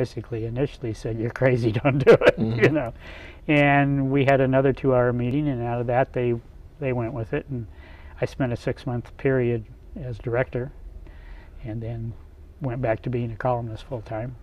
basically initially said, "You're crazy, don't do it," you know. And we had another 2-hour meeting, and out of that they went with it, and I spent a 6-month period as director, and then went back to being a columnist full-time.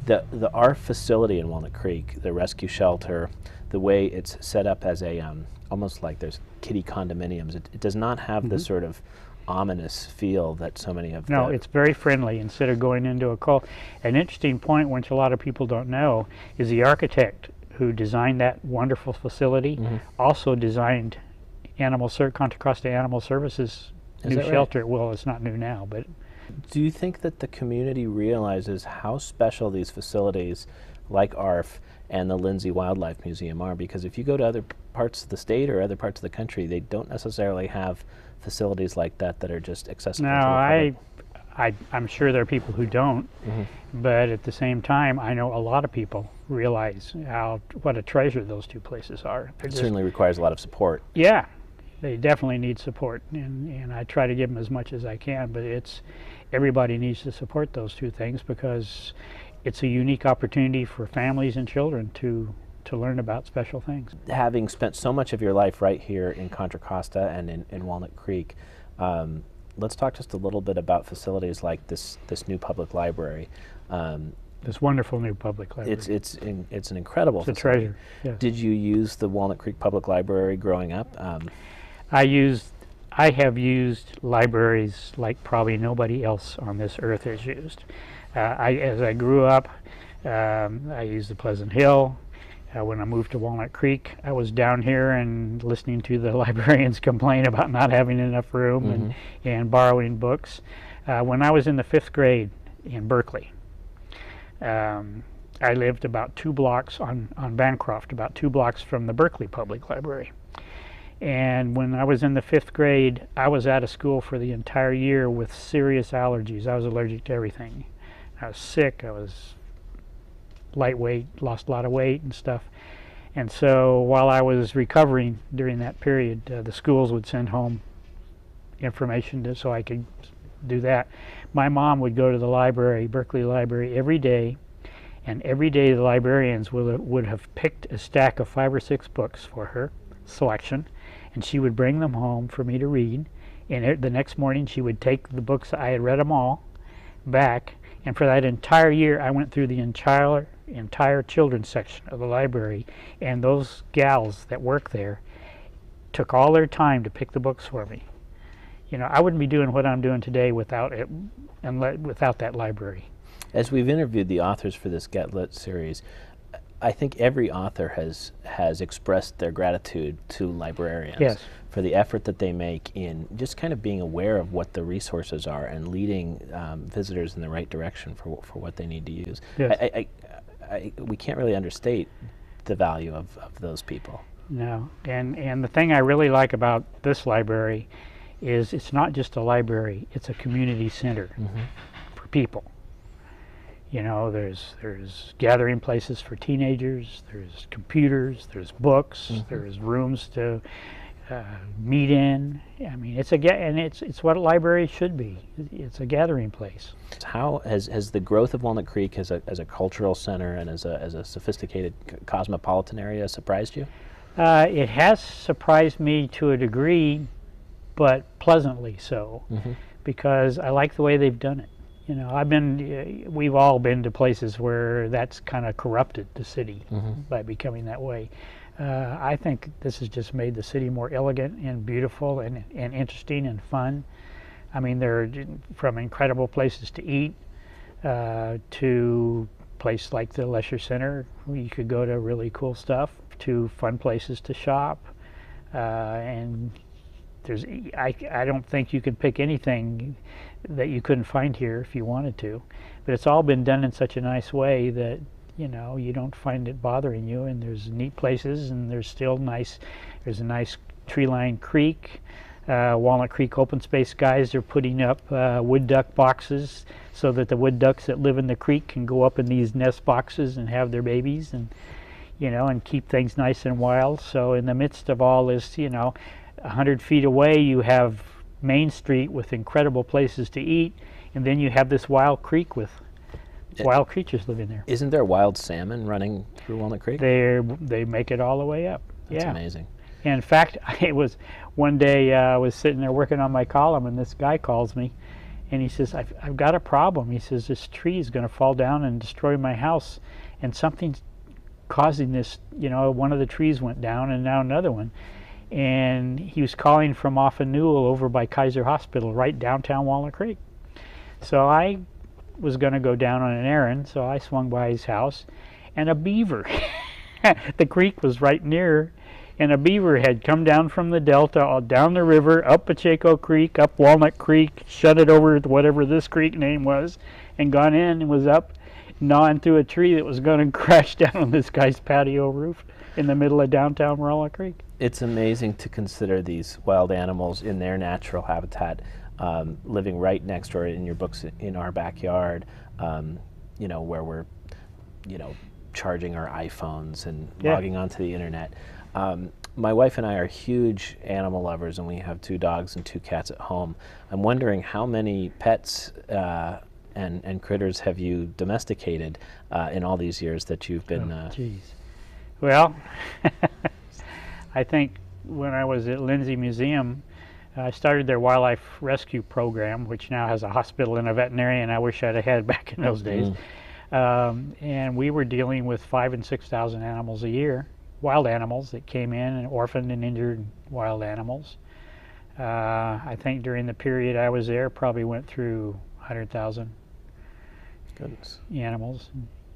The our facility in Walnut Creek, the rescue shelter, the way it's set up as a almost like there's kiddie condominiums, it does not have the sort of ominous feel that so many of No, it's very friendly instead of going into a cold. An interesting point, which a lot of people don't know, is the architect who designed that wonderful facility also designed Contra Costa Animal Services new shelter. Right? Well, it's not new now, but. Do you think that the community realizes how special these facilities like ARF and the Lindsay Wildlife Museum are? Because if you go to other parts of the state or other parts of the country, they don't necessarily have facilities like that that are just accessible to the public. I'm sure there are people who don't, but at the same time, I know a lot of people realize what a treasure those two places are. It certainly requires a lot of support. Yeah, they definitely need support, and I try to give them as much as I can, but everybody needs to support those two things because it's a unique opportunity for families and children to learn about special things. Having spent so much of your life right here in Contra Costa and in Walnut Creek, let's talk just a little bit about facilities like this new public library. This wonderful new public library. It's an incredible facility. It's a treasure. Yes. Did you use the Walnut Creek Public Library growing up? I have used libraries like probably nobody else on this earth has used. As I grew up, I used the Pleasant Hill. When I moved to Walnut Creek, I was down here and listening to the librarians complain about not having enough room and borrowing books. When I was in the 5th grade in Berkeley, I lived about 2 blocks on Bancroft, about 2 blocks from the Berkeley Public Library. And when I was in the 5th grade, I was out of school for the entire year with serious allergies. I was allergic to everything. I was sick, I was lightweight, lost a lot of weight and stuff. And so while I was recovering during that period, the schools would send home information so I could do that. My mom would go to the library, Berkeley Library, every day, and every day the librarians would have picked a stack of 5 or 6 books for her selection, and she would bring them home for me to read, and the next morning she would take the books, I had read them all, back, and for that entire year I went through the entire children's section of the library, and those gals that work there took all their time to pick the books for me. You know, I wouldn't be doing what I'm doing today without it, and without that library. As we've interviewed the authors for this Get Lit series, I think every author has expressed their gratitude to librarians for the effort that they make in just kind of being aware of what the resources are and leading visitors in the right direction for what they need to use. Yes. We can't really understate the value of those people. No, and the thing I really like about this library is it's not just a library, it's a community center for people. You know, there's gathering places for teenagers, there's computers, there's books, there's rooms to meet in. I mean, it's what a library should be. It's a gathering place. How has the growth of Walnut Creek as a cultural center and as a sophisticated cosmopolitan area surprised you? It has surprised me to a degree, but pleasantly so, because I like the way they've done it. You know, we've all been to places where that's kind of corrupted the city by becoming that way. I think this has just made the city more elegant and beautiful and interesting and fun. I mean, there are from incredible places to eat to places like the Leisure Center where you could go to really cool stuff, to fun places to shop, and I don't think you could pick anything that you couldn't find here if you wanted to, but it's all been done in such a nice way that, you know, you don't find it bothering you, and there's neat places, and there's a nice tree-lined creek. Walnut Creek Open Space guys are putting up wood duck boxes so that the wood ducks that live in the creek can go up in these nest boxes and have their babies, and, you know, and keep things nice and wild. So in the midst of all this, you know, 100 feet away you have Main Street with incredible places to eat, and then you have this wild creek with wild creatures live in there. Isn't there wild salmon running through Walnut Creek? They make it all the way up. That's amazing. In fact, it was one day I was sitting there working on my column, and this guy calls me, and he says, I've got a problem. He says, this tree is going to fall down and destroy my house, and something's causing this. One of the trees went down, and now another one. And he was calling from off a Newell over by Kaiser Hospital, right downtown Walnut Creek. So I was going to go down on an errand, so I swung by his house, and a beaver. The creek was right near, and a beaver had come down from the delta, down the river, up Pacheco Creek, up Walnut Creek, shut it over to whatever this creek name was, and gone in and was up gnawing through a tree that was going to crash down on this guy's patio roof in the middle of downtown Walnut Creek. It's amazing to consider these wild animals in their natural habitat, living right next door in your books in our backyard, where we're, charging our iPhones and logging onto the internet. My wife and I are huge animal lovers, and we have 2 dogs and 2 cats at home. I'm wondering how many pets and critters have you domesticated in all these years that you've been... Well, I think when I was at Lindsay Museum, I started their wildlife rescue program, which now has a hospital and a veterinarian. I wish I'd have had back in those days. And we were dealing with 5,000 and 6,000 animals a year, wild animals that came in, and orphaned and injured wild animals. I think during the period I was there, probably went through 100,000 animals.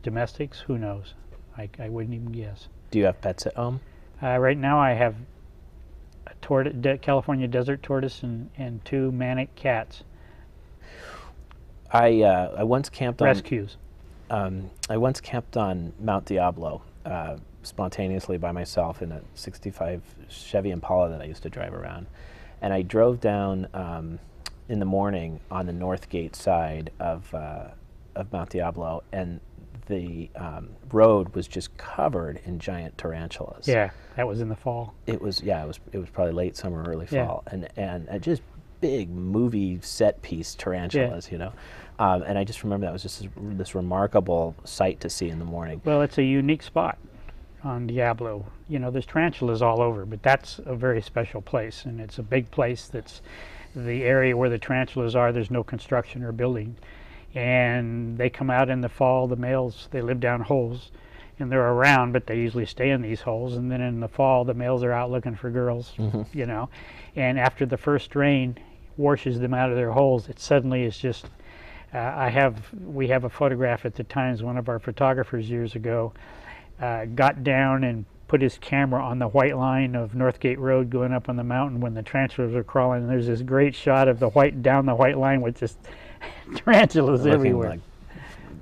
Domestics, who knows? I wouldn't even guess. Do you have pets at home? Right now I have a California desert tortoise and 2 manic cats. I once camped on... Rescues. I once camped on Mount Diablo spontaneously by myself in a '65 Chevy Impala that I used to drive around. And I drove down in the morning on the North Gate side of Mount Diablo, and the road was just covered in giant tarantulas. Yeah, that was in the fall. It was probably late summer, early fall, and just big movie set piece tarantulas, and I just remember that was just this remarkable sight to see in the morning. Well, it's a unique spot on Diablo. There's tarantulas all over, but that's a very special place, and it's a big place. That's the area where the tarantulas are. There's no construction or building. And they come out in the fall. The males, they live down holes, and they're around, but they usually stay in these holes. And then in the fall, the males are out looking for girls, And after the first rain washes them out of their holes, it suddenly is just... we have a photograph at the Times. One of our photographers years ago got down and put his camera on the white line of Northgate Road going up on the mountain when the tarantulas are crawling. And there's this great shot of down the white line with just tarantulas everywhere.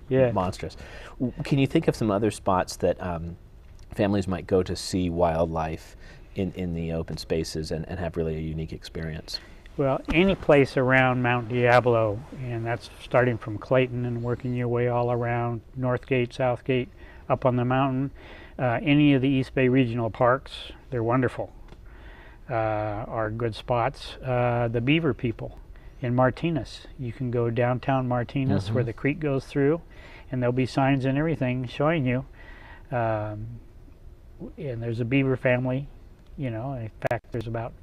Like monstrous. Can you think of some other spots that families might go to see wildlife in the open spaces and have really a unique experience? Well, any place around Mount Diablo, and that's starting from Clayton and working your way all around Northgate, Southgate, up on the mountain. Any of the East Bay regional parks, they're wonderful, are good spots. The beaver people in Martinez, you can go downtown Martinez where the creek goes through, and there'll be signs and everything showing you. And there's a beaver family, in fact there's about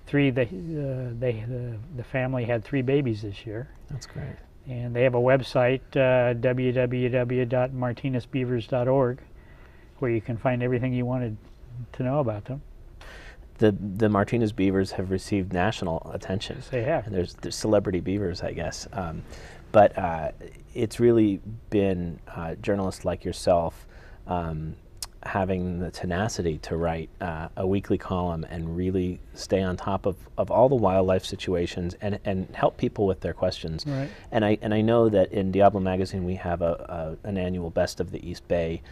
3, the family had 3 babies this year. That's great. And they have a website, www.martinezbeavers.org, where you can find everything you wanted to know about them. The Martinez beavers have received national attention. Yes, they have. And there's celebrity beavers, I guess. But it's really been journalists like yourself having the tenacity to write a weekly column and really stay on top of all the wildlife situations and help people with their questions. Right. And I know that in Diablo Magazine we have an annual Best of the East Bay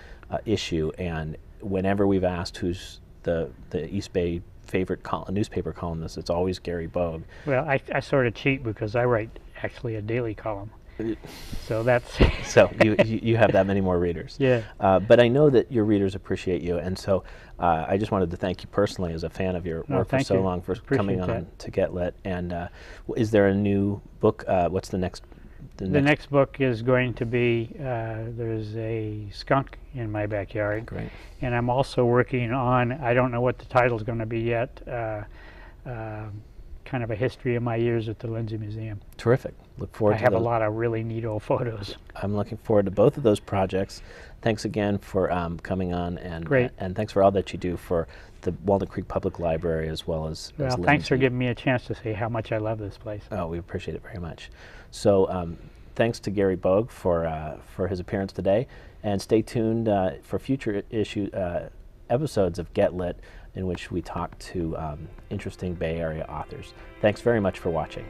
issue, and whenever we've asked who's the East Bay favorite newspaper columnist, it's always Gary Bogue. Well, I sort of cheat because I write actually a daily column. So that's so you have that many more readers. Yeah. But I know that your readers appreciate you, and so I just wanted to thank you personally as a fan of your work for so long for coming on to Get Lit. And is there a new book? What's the next The next book is going to be, there's a skunk in my backyard. Great. And I'm also working on, I don't know what the title is going to be yet, kind of a history of my years at the Lindsay Museum. Terrific. Look forward to I have a lot of really neat old photos. I'm looking forward to both of those projects. Thanks again for coming on, and thanks for all that you do for the Walnut Creek Public Library as well as Well, thanks for giving me a chance to say how much I love this place. Oh, we appreciate it very much. So thanks to Gary Bogue for his appearance today, and stay tuned for future episodes of Get Lit, in which we talk to interesting Bay Area authors. Thanks very much for watching.